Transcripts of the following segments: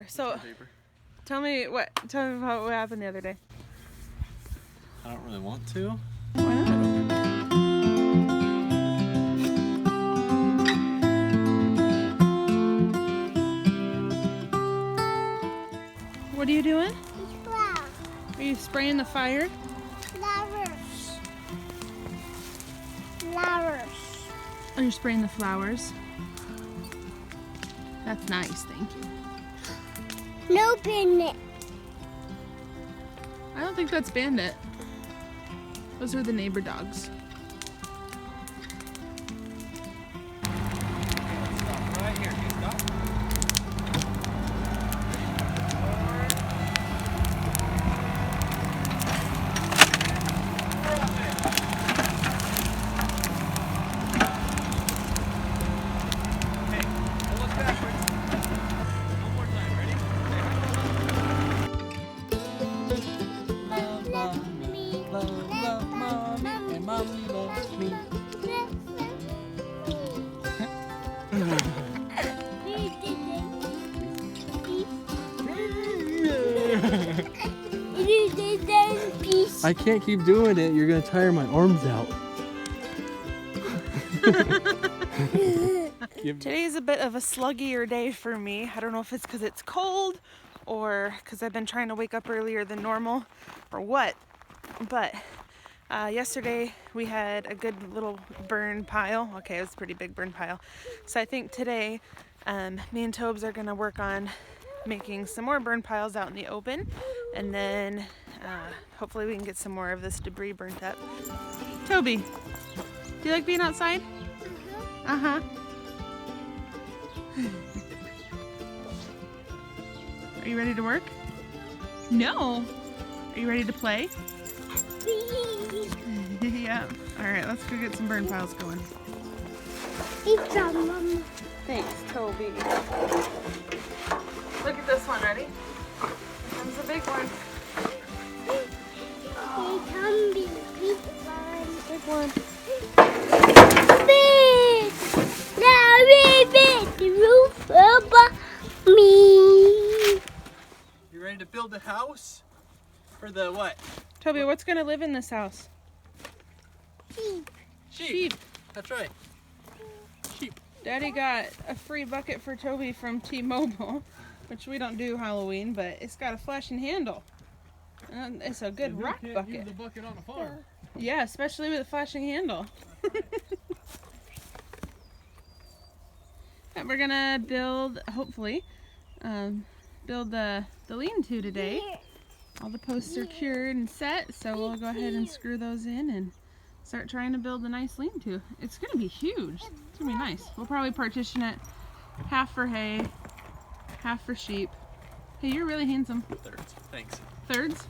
So, tell me about what happened the other day. I don't really want to. Why not? What are you doing? Are you spraying the fire? Flowers. Flowers. Oh, you're spraying the flowers? That's nice, thank you. No bandit. I don't think that's Bandit. Those are the neighbor dogs. Right here, you stop. Mommy loves me. I can't keep doing it. You're gonna tire my arms out. Today's a bit of a sluggier day for me. I don't know if it's because it's cold or because I've been trying to wake up earlier than normal or what, but yesterday we had a good little burn pile. Okay, it was a pretty big burn pile. So I think today me and Tobes are going to work on making some more burn piles out in the open, and then hopefully we can get some more of this debris burnt up. Toby, do you like being outside? Uh-huh. Are you ready to work? No. Are you ready to play? Yeah. All right, let's go get some burn piles going. Thanks, Toby. Look at this one. Ready? Here comes the big one. Big one. You ready to build a house? For the what? Toby, what's gonna live in this house? Sheep. That's right. Sheep. Daddy got a free bucket for Toby from T-Mobile, which we don't do Halloween, but it's got a flashing handle. And it's a good rock bucket. Use the bucket on a farm. Yeah, especially with a flashing handle. And we're gonna build, hopefully, build the lean-to today. All the posts are cured and set, so we'll go ahead and screw those in and start trying to build a nice lean-to. It's gonna be huge. It's gonna be nice. We'll probably partition it half for hay, half for sheep. Hey, you're really handsome. Thirds. Thanks. Thirds?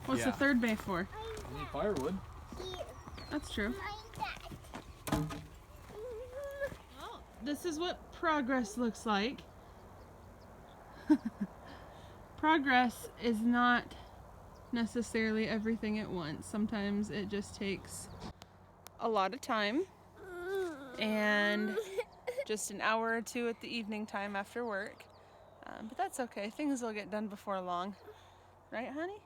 What's the third bay for? I need firewood. That's true. Well, this is what progress looks like. Progress is not necessarily everything at once. Sometimes it just takes a lot of time and just an hour or two at the evening time after work. But that's okay. Things will get done before long. Right, honey?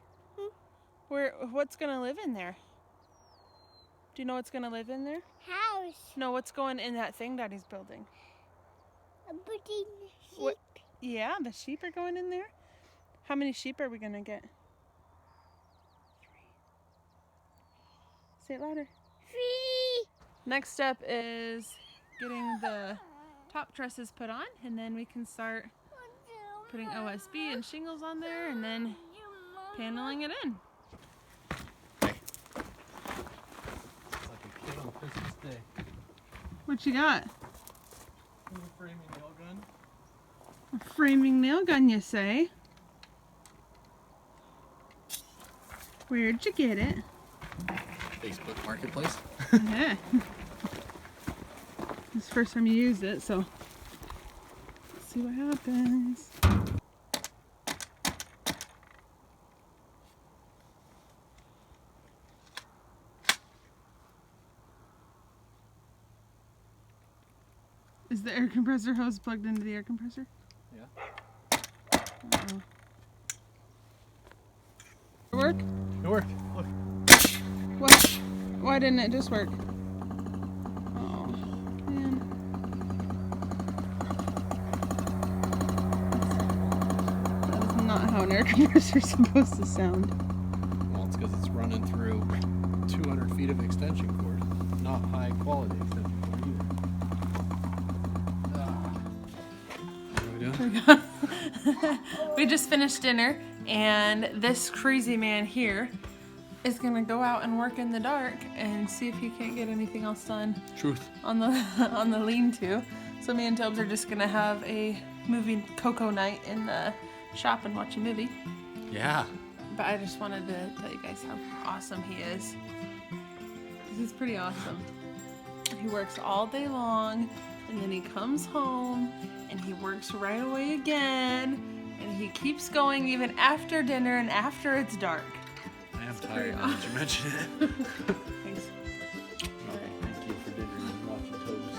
What's gonna live in there? Do you know what's gonna live in there? House. No, what's going in that thing Daddy's building? A building sheep. What? Yeah, the sheep are going in there? How many sheep are we gonna get? 3. Say it louder. 3. Next step is getting the top trusses put on, and then we can start putting OSB and shingles on there, and then paneling it in. It's like a kid on Christmas Day. What you got? A framing nail gun. A framing nail gun, you say? Where'd you get it? Facebook Marketplace. Yeah. It's the first time you used it, so let's see what happens. Is the air compressor hose plugged into the air compressor? Yeah. work? It worked. Look. What? Why didn't it just work? Oh, man. That's not how an air compressor is supposed to sound. Well, it's because it's running through 200 feet of extension cord. Not high quality extension cord either. We just finished dinner, and this crazy man here is gonna go out and work in the dark and see if he can't get anything else done Truth. on the lean-to. So me and Tobes are just gonna have a movie cocoa night in the shop and watch a movie. Yeah. But I just wanted to tell you guys how awesome he is. He's pretty awesome. He works all day long, and then he comes home and he works right away again, and he keeps going even after dinner and after it's dark. I am tired now that you mention it. Thanks. Alright. Thank you for dinner and watching Tobes.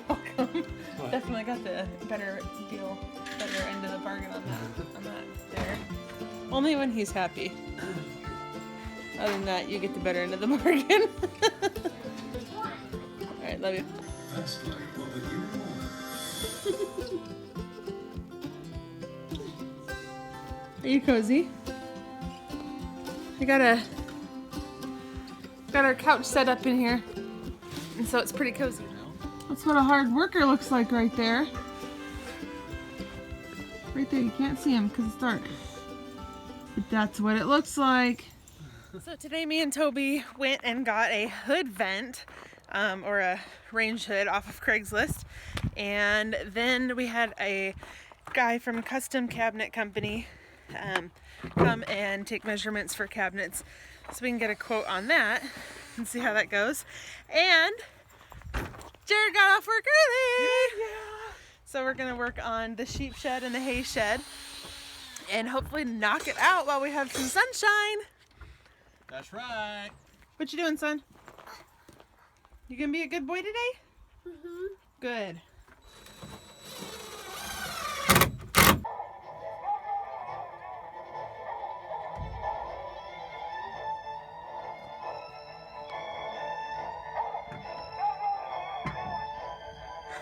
Welcome. What? Definitely got the better deal, better end of the bargain on that there. Only when he's happy. Other than that, you get the better end of the bargain. Alright, love you. Are you cozy? I got our couch set up in here, and so it's pretty cozy. That's what a hard worker looks like right there. Right there, you can't see him because it's dark. But that's what it looks like. So today me and Toby went and got a hood vent, or a range hood off of Craigslist. And then we had a guy from Custom Cabinet Company come and take measurements for cabinets so we can get a quote on that and see how that goes. And Jarrod got off work early! Yeah. So we're gonna work on the sheep shed and the hay shed and hopefully knock it out while we have some sunshine. That's right. What you doing, son? You gonna be a good boy today? Mm-hmm. Good.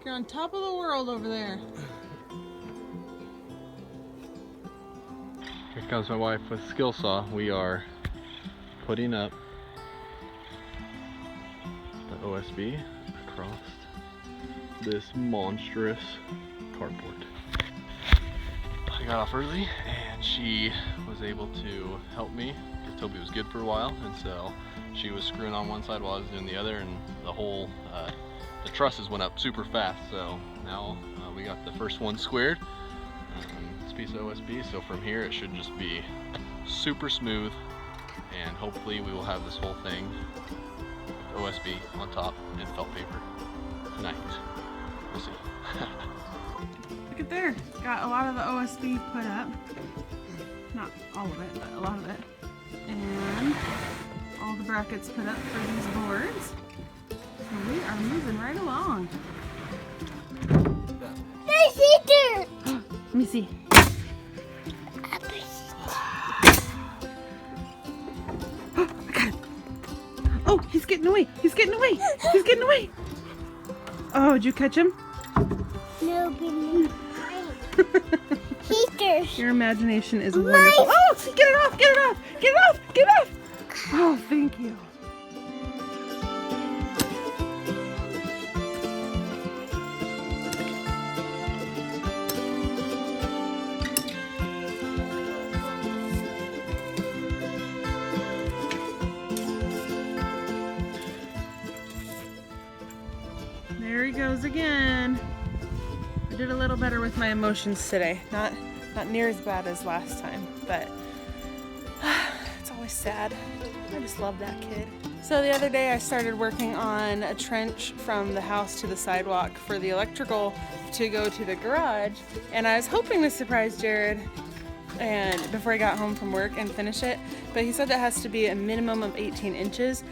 You're on top of the world over there. Here comes my wife with skill saw. We are putting up the OSB across this monstrous carport. I got off early and she was able to help me because Toby was good for a while, and so she was screwing on one side while I was doing the other, and the whole the trusses went up super fast. So now we got the first one squared. This piece of OSB, so from here it should just be super smooth, and hopefully we will have this whole thing with OSB on top and felt paper tonight. We'll see. Look at there. Got a lot of the OSB put up. Not all of it, but a lot of it. And all the brackets put up for these boards. So we are moving right along. There's Eater! Let me see. Oh, he's getting away. He's getting away. He's getting away. Oh, did you catch him? No, but Eaters. Your imagination is wonderful. Oh, get it off. Get it off. Get it off. Get it off. Oh, thank you. There he goes again. I did a little better with my emotions today. Not near as bad as last time, but it's always sad. I just love that kid. So the other day I started working on a trench from the house to the sidewalk for the electrical to go to the garage, and I was hoping to surprise Jarrod and before he got home from work and finish it, but he said that has to be a minimum of 18 inches.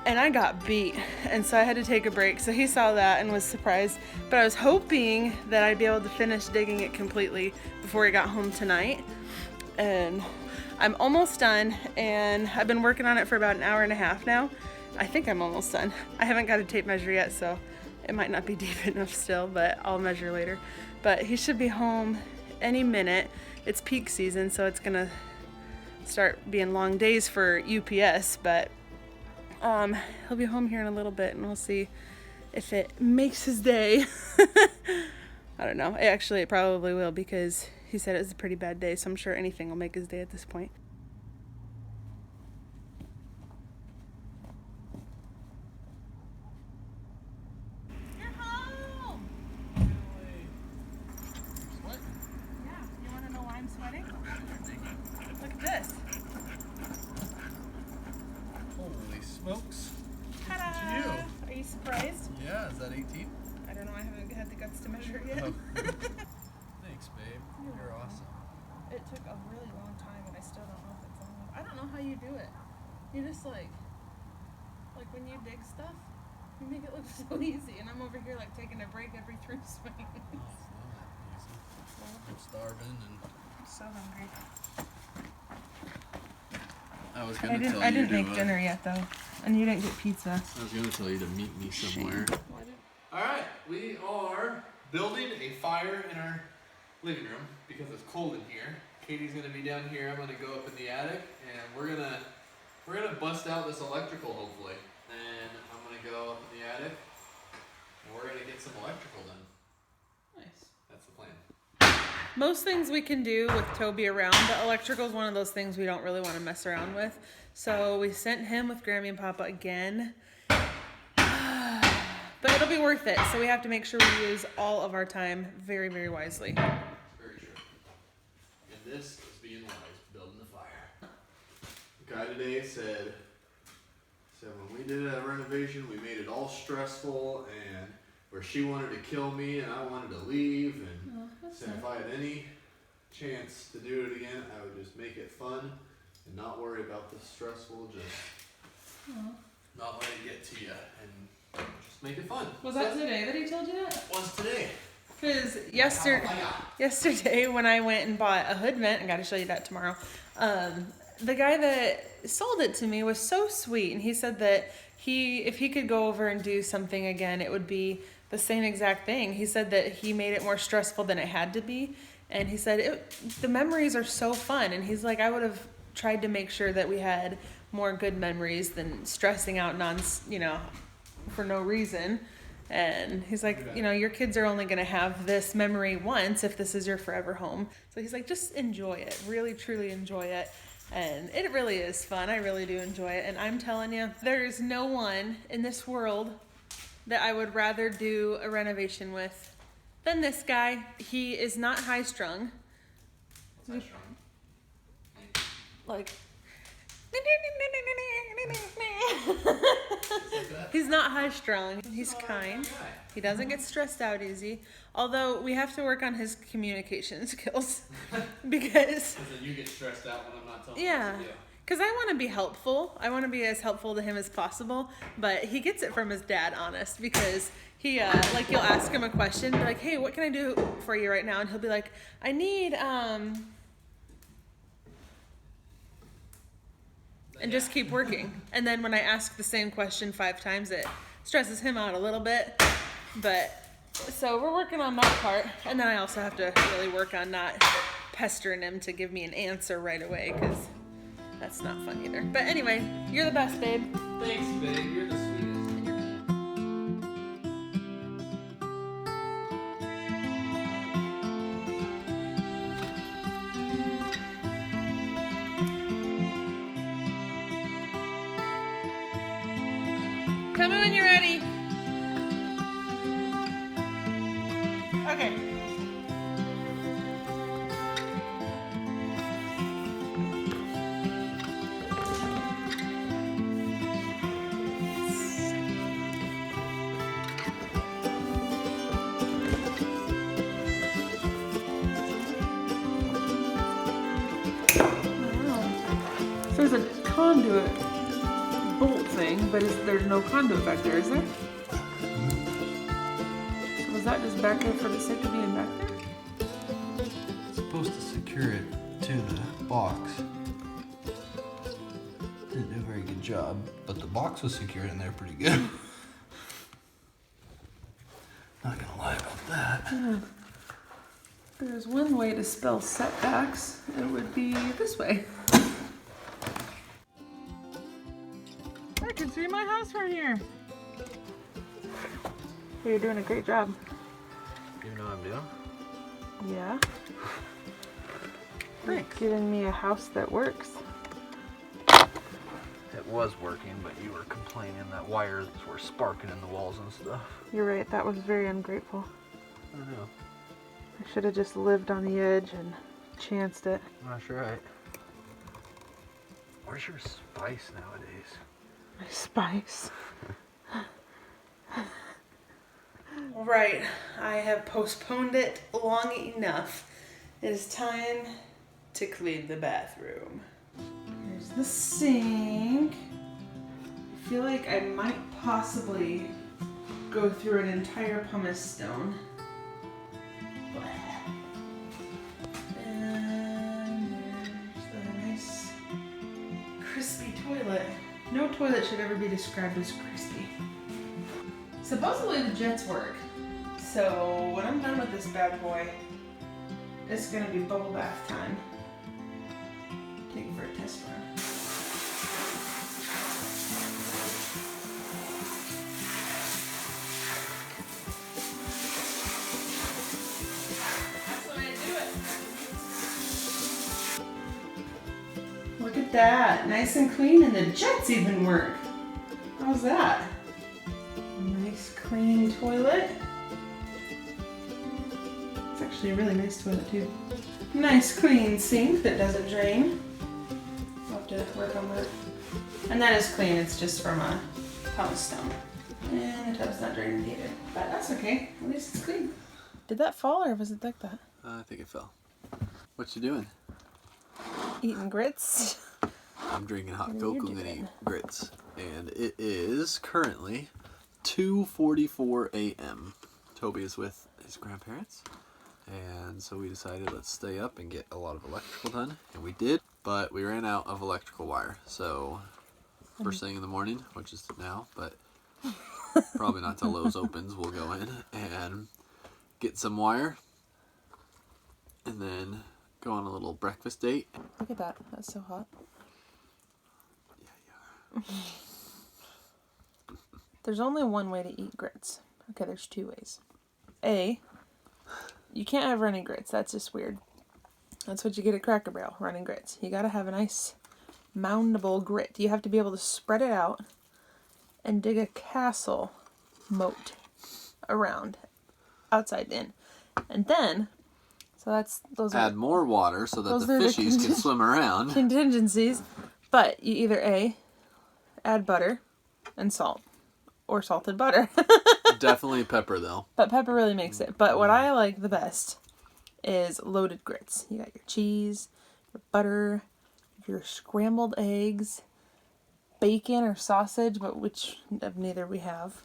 And I got beat, and so I had to take a break. So he saw that and was surprised. But I was hoping that I'd be able to finish digging it completely before he got home tonight. and I'm almost done, and I've been working on it for about an hour and a half now. I think I'm almost done. I haven't got a tape measure yet, so it might not be deep enough still, but I'll measure later. But he should be home any minute. It's peak season, so it's gonna start being long days for UPS, but he'll be home here in a little bit, and we'll see if it makes his day. I don't know. Actually, it probably will, because he said it was a pretty bad day, so I'm sure anything will make his day at this point. You're home! What? Yeah, you want to know why I'm sweating? Look at this. Holy smokes. Ta-da! You. Are you surprised? Yeah, is that 18? I don't know. I haven't had the guts to measure it yet. Oh. Thanks, babe. You're awesome. It took a really long time, and I still don't know if it's long enough. I don't know how you do it. You just like when you dig stuff, you make it look so easy, and I'm over here like taking a break every 3 swings. Oh, it's not that easy. I'm starving and I'm so hungry. I was I gonna didn't. tell I you didn't to, make dinner yet though, and you didn't get pizza. I was gonna tell you to meet me somewhere. Alright, we are building a fire in our living room because it's cold in here. Katie's gonna be down here, I'm gonna go up in the attic, and we're gonna bust out this electrical hopefully. And I'm gonna go up in the attic and we're gonna get some electrical done. Nice. That's the plan. Most things we can do with Toby around, but electrical is one of those things we don't really want to mess around with. So we sent him with Grammy and Papa again. But it'll be worth it. So we have to make sure we use all of our time very, very wisely. Very true. And this is being wise, building the fire. The guy today said when we did a renovation, we made it all stressful, and where she wanted to kill me and I wanted to leave, and said if I had any chance to do it again, I would just make it fun and not worry about the stressful, just not let it get to you, and just make it fun. Was that today that he told you that? Was today. Because yesterday when I went and bought a hood vent, I got to show you that tomorrow, the guy that sold it to me was so sweet, and he said that if he could go over and do something again, it would be the same exact thing. He said that he made it more stressful than it had to be, and he said the memories are so fun, and he's like, I would have tried to make sure that we had more good memories than stressing out for no reason. And he's like, your kids are only going to have this memory once if this is your forever home. So he's like, just enjoy it. Really, truly enjoy it. And it really is fun. I really do enjoy it. And I'm telling you, there's no one in this world that I would rather do a renovation with than this guy. He is not high strung. What's high strung? Like, he's not high strung. He's kind. He doesn't get stressed out easy. Although we have to work on his communication skills because then you get stressed out when I'm not telling yeah. you what to do. Because I want to be helpful. I want to be as helpful to him as possible. But he gets it from his dad, honest, because he, you'll ask him a question, be like, hey, what can I do for you right now? And he'll be like, I need, and just keep working. And then when I ask the same question 5 times, it stresses him out a little bit. But, so we're working on that part. And then I also have to really work on not pestering him to give me an answer right away, because that's not fun either. But anyway, you're the best, babe. Thanks, babe. You're the sweetest. Tell me when you're ready. Okay. So there's a conduit bolt thing, but there's no conduit back there, is there? So was that just back there for the sake of being back there? It's supposed to secure it to the box. Didn't do a very good job, but the box was secured in there pretty good. Not gonna lie about that. There's one way to spell setbacks. It would be this way. I can see my house from here. You're doing a great job. You know what I'm doing? Yeah. Thanks. You're giving me a house that works. It was working, but you were complaining that wires were sparking in the walls and stuff. You're right, that was very ungrateful. I don't know. I should have just lived on the edge and chanced it. That's right. Where's your spice nowadays? My spice. Right, I have postponed it long enough. It is time to clean the bathroom. Here's the sink. I feel like I might possibly go through an entire pumice stone. And there's the nice crispy toilet. No toilet should ever be described as crispy. Supposedly the jets work. So when I'm done with this bad boy, it's gonna be bubble bath time. Take it for a test run. That's the way to do it. Look at that, nice and clean, and the jets even work. How's that? Nice clean toilet. It's actually a really nice toilet too. Nice clean sink that doesn't drain. I'll have to work on that. And that is clean, it's just from a pumice stone. And the tub's not draining either. But that's okay, at least it's clean. Did that fall or was it like that? I think it fell. What you doing? Eating grits. I'm drinking hot What are you cocoa and doing? eating grits. And it is currently 2:44 a.m. Toby is with his grandparents. And so we decided let's stay up and get a lot of electrical done. And we did, but we ran out of electrical wire. So first thing in the morning, which is now, but probably not till Lowe's opens, we'll go in and get some wire. And then go on a little breakfast date. Look at that, that's so hot. Yeah, you are. There's only one way to eat grits. Okay, there's two ways. A, you can't have running grits. That's just weird. That's what you get at Cracker Barrel, running grits. You gotta have a nice moundable grit. You have to be able to spread it out and dig a castle moat around, outside in. And then, so that's, those Add are more water so that those the are the fishies can swim around. contingencies. But you either A, add butter and salt, or salted butter. Definitely pepper though. But pepper really makes it. But what I like the best is loaded grits. You got your cheese, your butter, your scrambled eggs, bacon or sausage, but which of neither we have.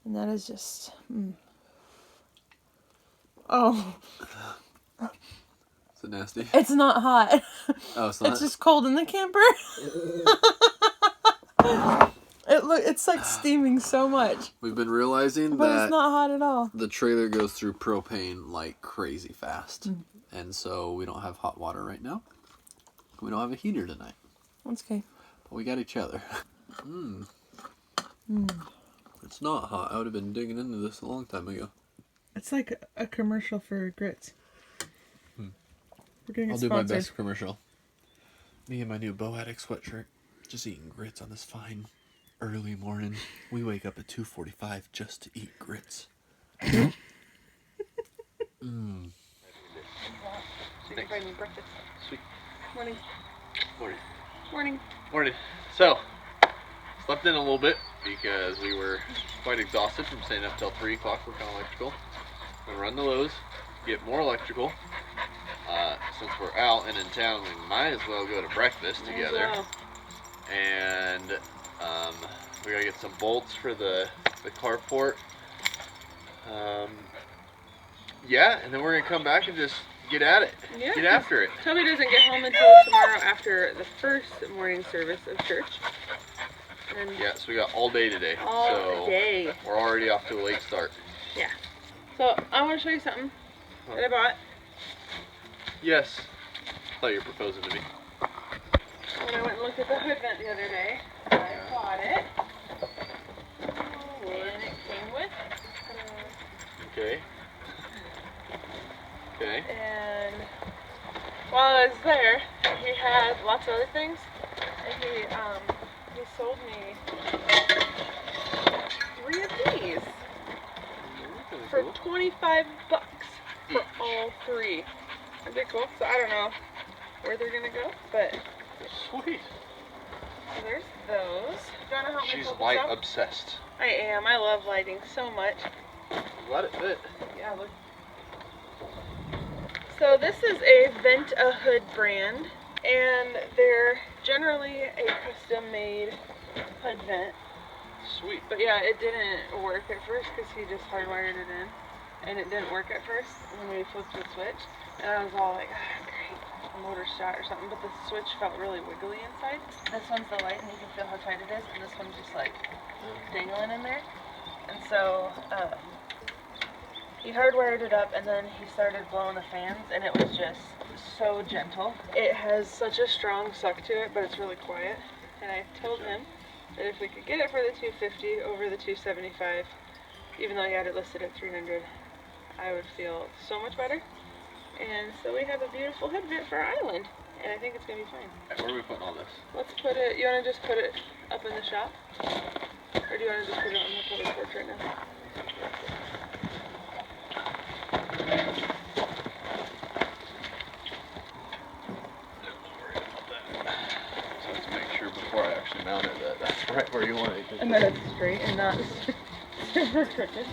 And that is just... Oh, Is it nasty? it's not hot. Oh, it's not? It's just cold in the camper. It's like steaming so much. We've been realizing But that it's not hot at all. the trailer goes through propane like crazy fast. And so we don't have hot water right now. We don't have a heater tonight. That's okay. But we got each other. It's not hot. I would have been digging into this a long time ago. It's like a commercial for grits. We're getting I'll it do my sponsored. best commercial. Me and my new Bow Addict sweatshirt. Just eating grits on this fine early morning. We wake up at 2:45 just to eat grits. Thanks. Breakfast. Sweet. Morning. Morning. Morning. Morning. So, slept in a little bit because we were quite exhausted from staying up till 3 o'clock working on electrical. Gonna run the Lowe's, get more electrical. Since we're out and in town, we might as well go to breakfast together. Wow. And we gotta get some bolts for the carport. Yeah, and then we're gonna come back and just get at it. Yeah. Get after it. Toby doesn't get home until tomorrow after the first morning service of church. And Yeah, so we got all day today. all day. We're already off to a late start. Yeah. So I want to show you something that I bought. Yes. I thought you were proposing to me. When I went and looked at the hood vent the other day, I bought it. And it came with. Okay. Okay. And while I was there, he had lots of other things. And he sold me 3 of these for $25 for all 3. Aren't they cool? So I don't know where they're gonna go, but Sweet. so there's those. Do you wanna help me She's pull this light out? obsessed. I am. I love lighting so much. I'm glad it fit. Yeah, look. So this is a Vent-A-Hood brand, and they're generally a custom-made hood vent. Sweet. But yeah, it didn't work at first because he just hardwired it in, and it didn't work at first when we flipped the switch. And I was all like, great, the motor shot or something, but the switch felt really wiggly inside. This one's the light, and you can feel how tight it is, and this one's just like dangling in there. And so he hardwired it up, and then he started blowing the fans, and it was just so gentle. It has such a strong suck to it, but it's really quiet. And I told him that if we could get it for the $250 over the $275, even though he had it listed at $300, I would feel so much better. And so we have a beautiful hood vent for our island, and I think it's gonna be fine. Right, where are we putting all this? Let's put it. You wanna just put it up in the shop, or do you wanna just put it on the covered porch right now? So let's make sure before I actually mount it that that's right where you want it. And then it's straight and not super crooked.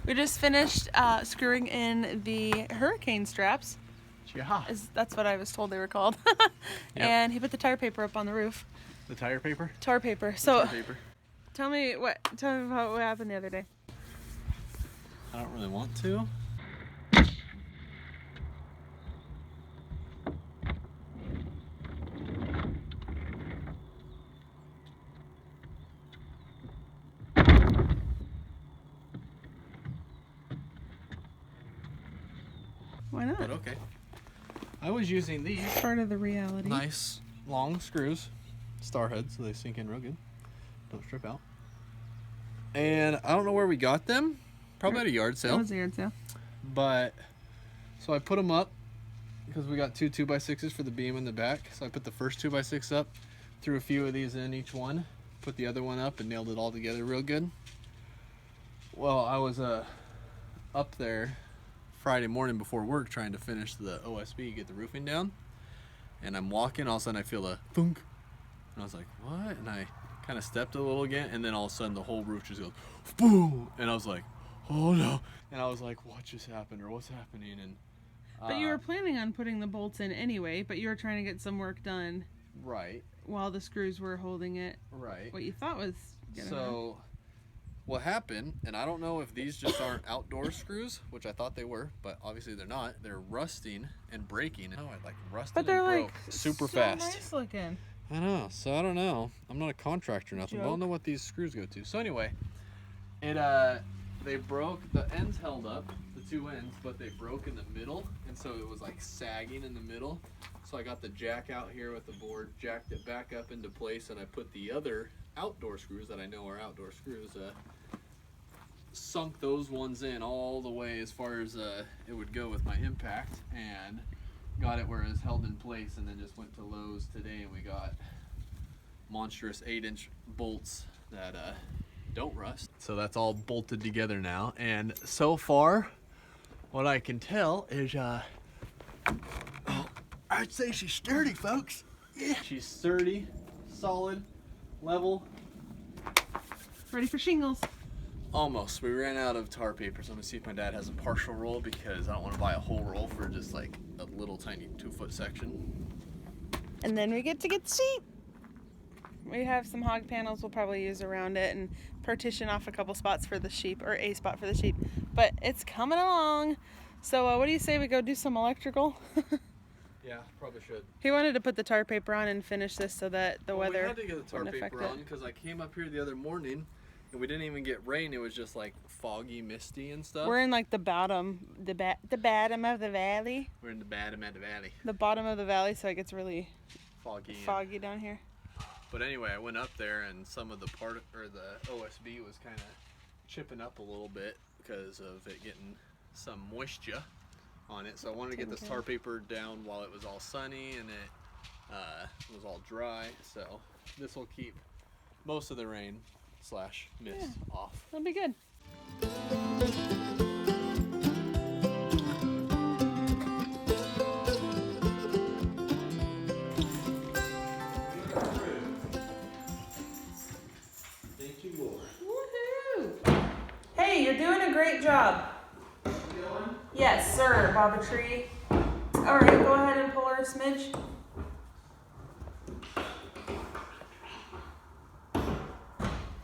We just finished screwing in the hurricane straps. Yeah. That's what I was told they were called. And he put the tire paper up on the roof. The tire paper? Tar paper. So Paper. tell me about what happened the other day. I don't really want to. Why not? But okay. I was using these Part of the reality. nice long screws, star heads, so they sink in real good. Don't strip out. And I don't know where we got them. Probably at a yard That sale. was a yard sale. But so I put them up because we got 2 2x6s for the beam in the back. So I put the first 2x6 up, threw a few of these in each one, put the other one up, and nailed it all together real good. Well, I was up there Friday morning before work trying to finish the OSB, get the roofing down, and I'm walking, all of a sudden I feel a thunk, and I was like, what? And I kind of stepped a little again, and then all of a sudden the whole roof just goes boom, and I was like, oh no, and I was like, what just happened, or what's happening? And But you were planning on putting the bolts in anyway, but you were trying to get some work done right, while the screws were holding it. right. What you thought was gonna happen. So what happened, and I don't know if these just aren't outdoor screws, which I thought they were, but obviously they're not. They're rusting and breaking. Oh, I like rusted But they're and broke like super so fast. nice looking. I know. So I don't know. I'm not a contractor or nothing, but I don't Joke. know what these screws go to. So anyway, it they broke. The ends held up, the 2 ends, but they broke in the middle, and so it was like sagging in the middle. So I got the jack out here with the board, jacked it back up into place, and I put the other outdoor screws that I know are outdoor screws, sunk those ones in all the way as far as it would go with my impact, and got it where it was held in place, and then just went to Lowe's today and we got monstrous 8-inch bolts that don't rust. So that's all bolted together now, and so far what I can tell is I'd say she's sturdy, folks. Yeah, she's sturdy, solid, level. Ready for shingles. Almost. We ran out of tar paper, so I'm gonna see if my dad has a partial roll because I don't want to buy a whole roll for just like a little tiny 2-foot section. And then we get to get the seat. We have some hog panels we'll probably use around it and partition off a couple spots for the sheep, or a spot for the sheep. But it's coming along. So what do you say we go do some electrical? Yeah, probably should. He wanted to put the tar paper on and finish this so that the weather We had to get the tar wouldn't affect paper it. on because I came up here the other morning and we didn't even get rain. It was just like foggy, misty and stuff. We're in like the bottom, the bottom of the valley. We're in the bottom of the valley. The bottom of the valley, so it gets really Foggy. down here. But anyway, I went up there and some of the the OSB was kind of chipping up a little bit because of it getting some moisture on it. So I wanted to get this tar paper down while it was all sunny and it was all dry. So this will keep most of the rain / mist off. That'll be good. Thank you, Lord. Woohoo! Hey, you're doing a great job. Yes, sir, Bob a Tree. All right, go ahead and pull her a smidge.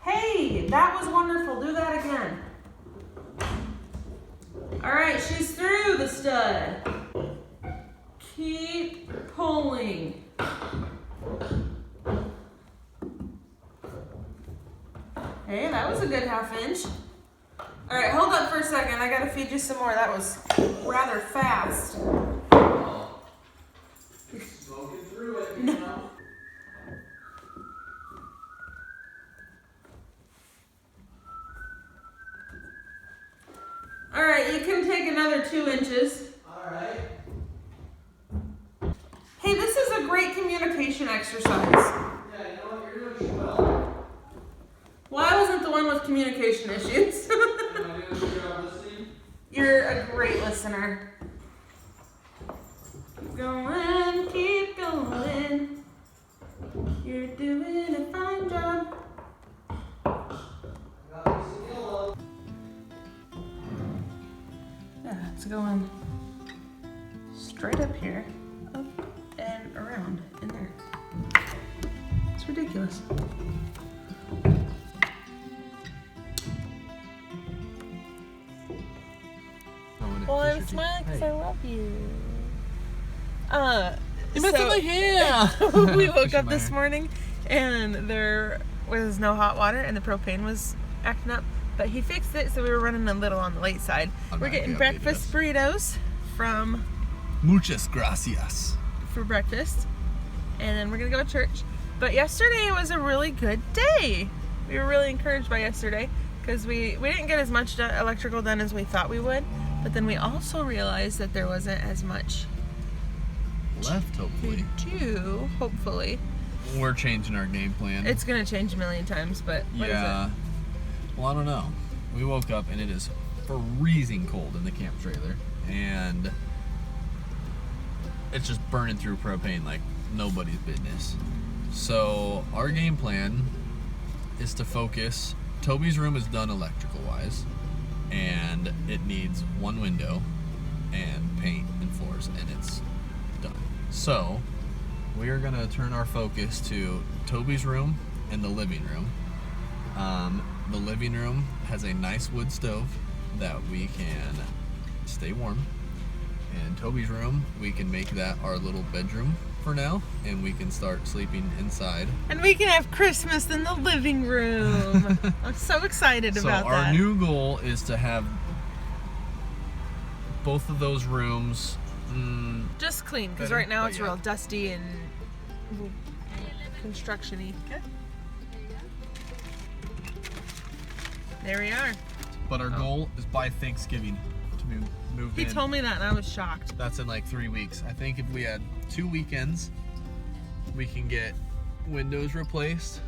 Hey, that was wonderful. Do that again. All right, she's through the stud. Keep pulling. Hey, that was a good ½ inch. All right, hold up for a second. I gotta feed you some more. That was rather fast. Smoking through it, No. you know? All right, you can take another 2 inches. All right. Hey, this is a great communication exercise. Yeah, you know what? You're doing well. Well, I wasn't the one with communication issues. Am I doing a good job listening? You're a great listener. Keep going, keep going. You're doing a fine job. Got this in yellow. Yeah, it's going straight up here, up and around in there. It's ridiculous. Well, I'm smiling because I love you. You messed up my hair! We woke up this morning and there was no hot water and the propane was acting up, but he fixed it, so we were running a little on the late side. We're getting breakfast burritos from Muchas gracias. for breakfast, and then we're gonna go to church. But yesterday was a really good day. We were really encouraged by yesterday because we didn't get as much electrical done as we thought we would, but then we also realized that there wasn't as much Left, hopefully. to do, hopefully. We're changing our game plan. It's gonna change a million times, but what is yeah. Well, I don't know. We woke up and it is freezing cold in the camp trailer, and it's just burning through propane like nobody's business. So our game plan is to focus. Toby's room is done electrical wise, and it needs one window and paint and floors, and it's done. So we are gonna turn our focus to Toby's room and the living room. The living room has a nice wood stove that we can stay warm. And Toby's room, we can make that our little bedroom for now, and we can start sleeping inside. And we can have Christmas in the living room. I'm so excited about So that. our new goal is to have both of those rooms Just clean, because better, right now but it's yeah. real dusty and construction-y. Okay. There we are. but our goal is by Thanksgiving to move He in. told me that and I was shocked. That's in like 3 weeks. I think if we had 2 weekends, we can get windows replaced,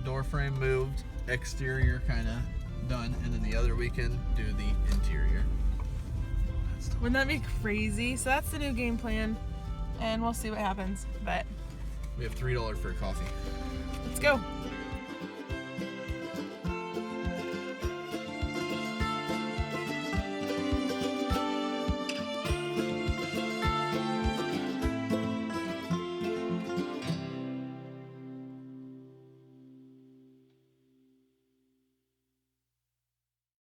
door frame moved, exterior kind of done, and then the other weekend do the interior. Wouldn't that be crazy? So that's the new game plan, and we'll see what happens. But We have $3 for a coffee. let's go.